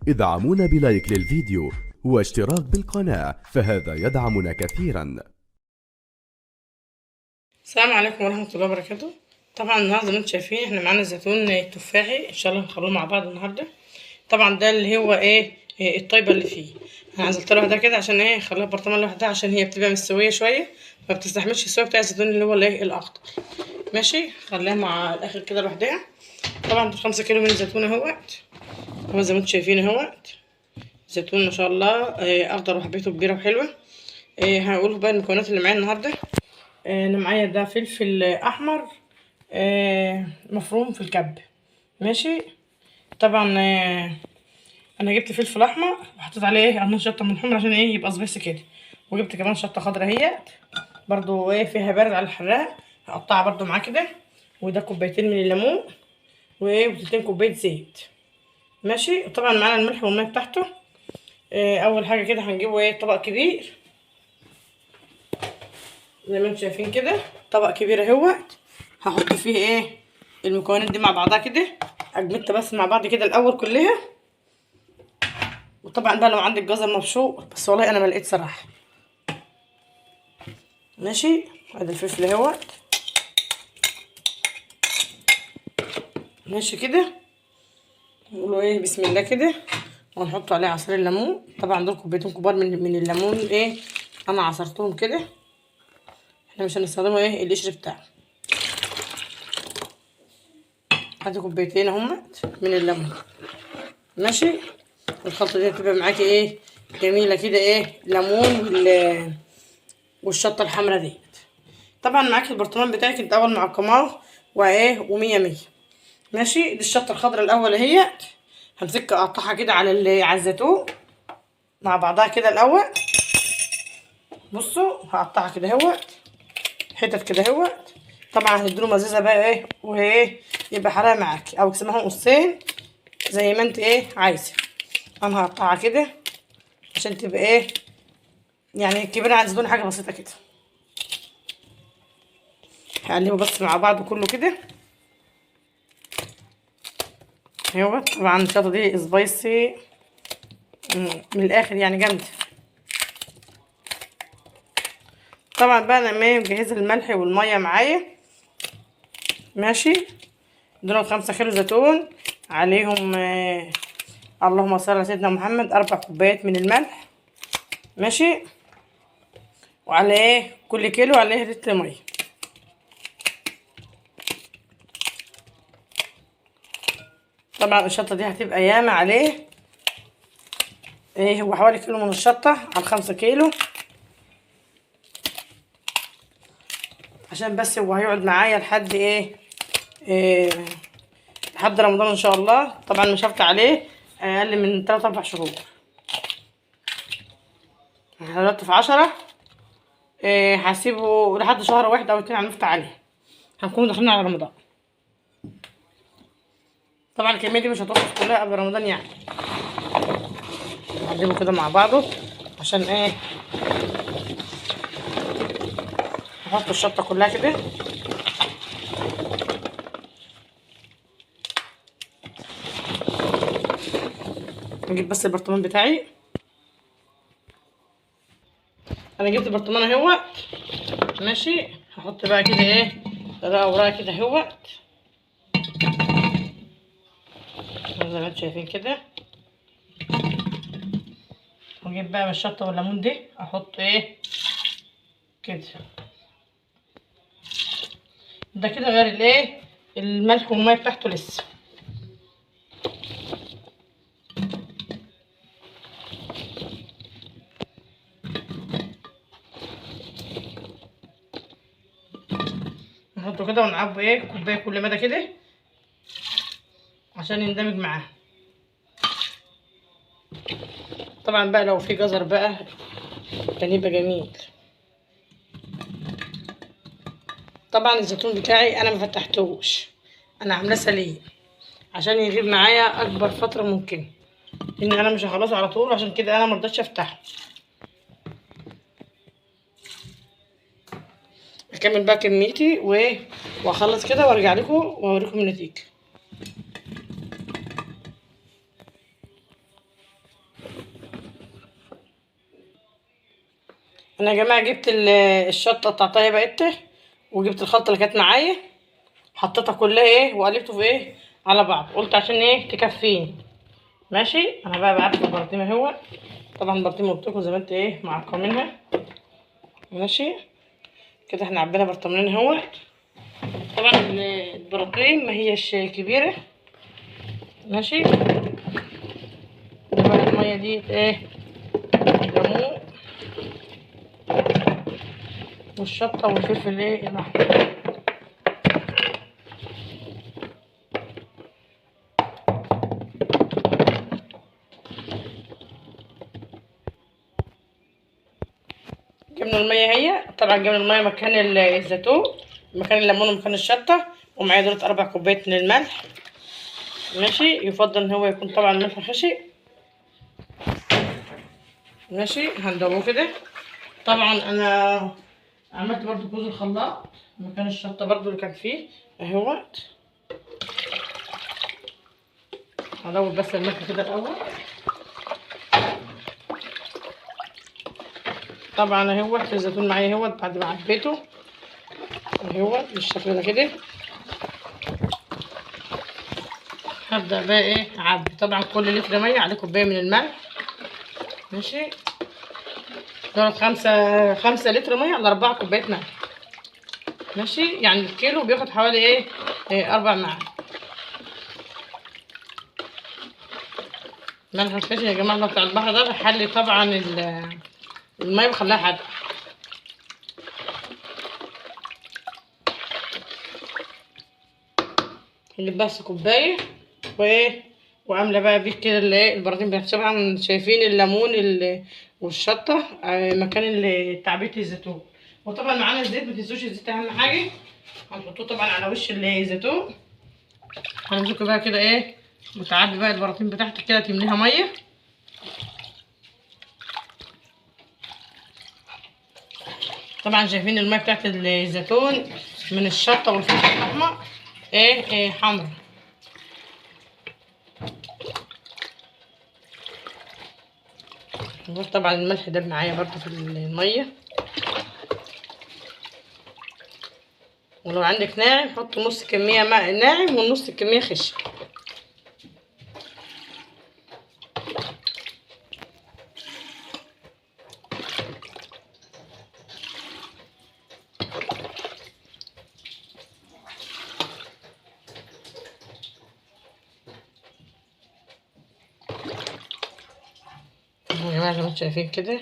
ادعمونا بلايك للفيديو واشتراك بالقناة، فهذا يدعمنا كثيرا. السلام عليكم ورحمة الله وبركاته. طبعا النهارده زي ما انتم شايفين احنا معانا الزيتون التفاحي، ان شاء الله هنخلوه مع بعض النهارده. طبعا ده اللي هو الطيبة اللي فيه. انا عزلت لها ده كده عشان اخليها برطمان لوحدها، عشان هي بتبقى مستوية شوية ما بتستحملش السوا بتاع الزيتون اللي هو الاخضر. ماشي، خليها مع الاخر كده لوحدها. طبعا 5 كيلو من الزيتون اهوت، هو زي ما انتم شايفين اهوت زيتون ما شاء الله اخضر وحبيته كبيرة وحلوة. هقول بقى المكونات اللي معايا النهارده. انا معايا ده فلفل احمر مفروم في الكب. ماشي. طبعا انا جبت فلفل احمر وحطيت عليه قرن شطه من حمر عشان يبقى سبايسي كده، وجبت كمان شطه خضراء اهيت برضو فيها بارد على الحراق، هقطعها برضو معاه كده. وده كوبايتين من الليمون وتلتين كوبايه زيت. ماشي. طبعا معانا الملح والميه بتاعته. اول حاجه كده هنجيبه طبق كبير زي ما انتم شايفين كده، طبق كبير اهوت. هحط فيه المكونات دي مع بعضها كده، اجمدها بس مع بعض كده الاول كلها. وطبعا بقى لو عندك جزر مبشور، بس والله انا ما لقيت صراحه. ماشي. ادي الفلفل اهوت. ماشي كده، نقوله بسم الله كده، ونحط عليه عصير الليمون. طبعا دول كوبايتين كبار من الليمون انا عصرتهم كده. احنا مش هنستخدمه القشر بتاعه. ادي كوبايتين اهمت من الليمون. ماشي. الخلطه دي هتبقى معاكي جميله كده، ليمون والشطه الحمراء دي. طبعا معاكي البرطمان بتاعك انت اول معقماه ومية مية. ماشي. دي الشطه الخضراء الاول اهيت، همسكها اقطعها كده على الزيتون مع بعضها كده الاول. بصوا هقطعها كده اهوت حتت كده اهوت. طبعا هنديله مزازه بقى يبقى حراق معاكي، او اقسمهم قصين زي ما انت عايزه. انا هقطعها كده عشان تبقى يعني كبيره عن الزيتون، حاجه بسيطه كده. هقلبه بس مع بعض كله كده اهوت. طبعا الشطه دي سبايسي من الاخر يعني جامده. طبعا بقى انا مجهزه الملح والميه معايا. ماشي. دول 5 كيلو زيتون عليهم اللهم صل على سيدنا محمد 4 كوبايات من الملح. ماشي. وعلى كل كيلو عليه لتر ميه. طبعا الشطه دي هتبقى ياما عليه. هو حوالي كيلو من الشطه على 5 كيلو، عشان بس هو هيقعد معايا لحد لحد رمضان ان شاء الله. طبعا مش هفتح عليه اقل من 3-4 شهور. احنا دلوقتي في 10، هسيبه لحد شهر 1 أو 2 هنفتح عليه، هنكون داخلين على رمضان. طبعا الكميه دي مش هتخلص كلها قبل رمضان يعني. نقلبه كده مع بعضه عشان نحط الشطه كلها كده. نجيب بس البرطمان بتاعي. انا جبت البرطمان اهوت. ماشي. هحط بقى كده ورقه وراقه كده اهوت زي ما انتم شايفين كده. واجيب بقى من الشطه والليمون دي احط كده. ده كده غير الملح والميه بتاعته لسه. نحطه كده ونعبي كوبايه كل مدى كده عشان يندمج معاه. طبعا بقى لو في جزر بقى كان يبقى جميل. طبعا الزيتون بتاعي انا ما فتحتوش، انا عاملاه سليم عشان يغيب معايا اكبر فتره ممكن، لان انا مش هخلصه على طول، عشان كده انا مرضتش افتحه. اكمل بقى كميتي واخلص كده وارجع لكم واوريكم النتيجه. انا يا جماعه جبت الشطه بتاعتها بقت، وجبت الخلطه اللي كانت معايا، حطيتها كلها ايه وقلبته في ايه على بعض، قلت عشان ايه تكفيني. ماشي. انا بقى بعت البرطيمه اهو. طبعا البرطيمه قلت لكم زي ما انت ايه معقمينها. ماشي كده احنا عبينا برطمانين اهو. طبعا البراطيم ما هيش كبيره. ماشي. بقى الميه دي ايه الليمون والشطه والفلفل ايه الاحمر. جبنا الميه هي، طبعا جبنا الميه مكان الزيتون، مكان الليمون ومكان الشطه، ومعايا دول 4 كوبايات من الملح. ماشي. يفضل ان هو يكون طبعا ملح خشن. ماشي. هندوبه كده. طبعا انا عملت برضو كوز الخلاط مكان الشطه برضو اللي كان فيه اهوت. هدوب بس الملح كده الاول. طبعا اهوت الزيتون معايا اهوت بعد ما عبيته اهوت بالشكل ده كده. هبدأ بقى ايه اعبي. طبعا كل لتر ميه عليه كوبايه من الملح. ماشي. دول 5 لتر ميه على 4 كوبايات ملح. ماشي. يعني الكيلو بياخد حوالي ايه 4 معالق ملح الخشن يا جماعه. بتاع البحر ده بيحلي طبعا الميه بخليها حادقه. نجيب بس كوبايه وايه وعامله بقى بيه كده البراطين بتاعتي. طبعا شايفين الليمون والشطه مكان تعبئه الزيتون. وطبعا معانا الزيت، متنسوش الزيت اهم حاجه. هنحطوه طبعا على وش الزيتون. هنمسكه بقى كده ايه وتعبي بقى البراطين بتاعتك كده تمليها ميه. طبعا شايفين الميه بتاعت الزيتون من الشطه والفلفل الاحمر ايه حمرا. طبعا الملح ده معايا برضو في الميه. ولو عندك ناعم حط نص كميه ماء ناعم ونص كميه خشن. يا جماعه زي ما انتم شايفين كده.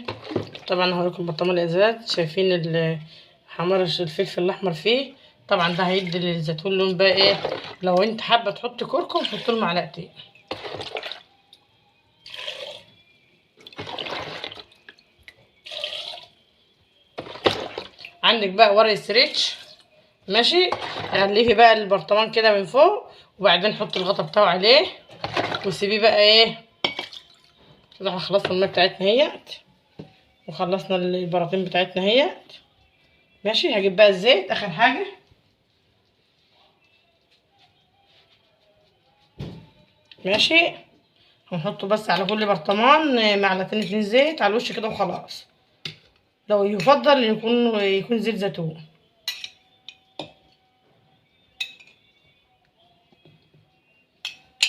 طبعا هوريكم البرطمان الازاز. شايفين حمار الفلفل الاحمر فيه. طبعا ده هيدي للزيتون لون بقى ايه. لو انت حابه تحط كركم حط له معلقتين. عندك بقى ورق ستريتش. ماشي. غلفي بقى البرطمان كده من فوق وبعدين حط الغطا بتاعه عليه وسيبيه بقى ايه كده. احنا خلصنا الميه بتاعتنا اهيت وخلصنا البراطين بتاعتنا اهيت. ماشي. هجيب بقى الزيت اخر حاجه. ماشي. هنحطه بس على كل برطمان معلقتين 2 زيت على الوش كده وخلاص. لو يفضل يكون زيت زيتون.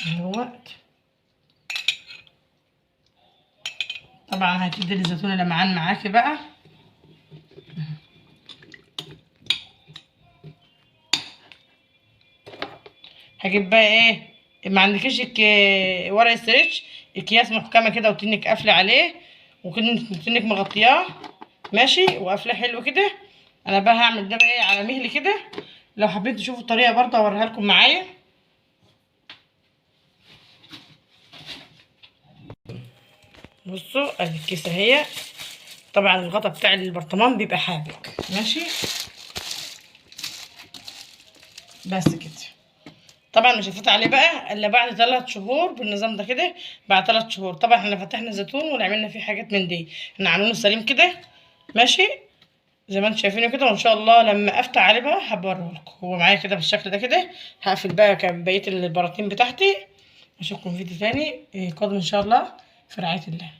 اهوت. طبعا هتدي الزيتون لمعان معاكي بقى. هجيب بقى ايه ما عندكيش ورق استريتش اكياس محكمه كده وتنك قافله عليه وتنك مغطياه. ماشي. وقافله حلو كده. انا بقى هعمل ده بقى ايه على مهلي كده. لو حبيتوا تشوفوا الطريقه برضه اوريها لكم معايا. بصوا ادي الكيسه اهي. طبعا الغطا بتاع البرطمان بيبقى حابك. ماشي. بس كده. طبعا مش هفوت عليه بقى الا بعد 3 شهور بالنظام ده كده. بعد 3 شهور طبعا احنا فتحنا زيتون وعملنا فيه حاجات من دي. احنا عاملينه سليم كده. ماشي. زي ما انتم شايفينه كده. وان شاء الله لما افتح عليه بقى هبوريهولكم هو معايا كده بالشكل ده كده. هقفل بقى بقيه البراطين بتاعتي. اشوفكم فيديو تاني قادم ان شاء الله في رعايه الله.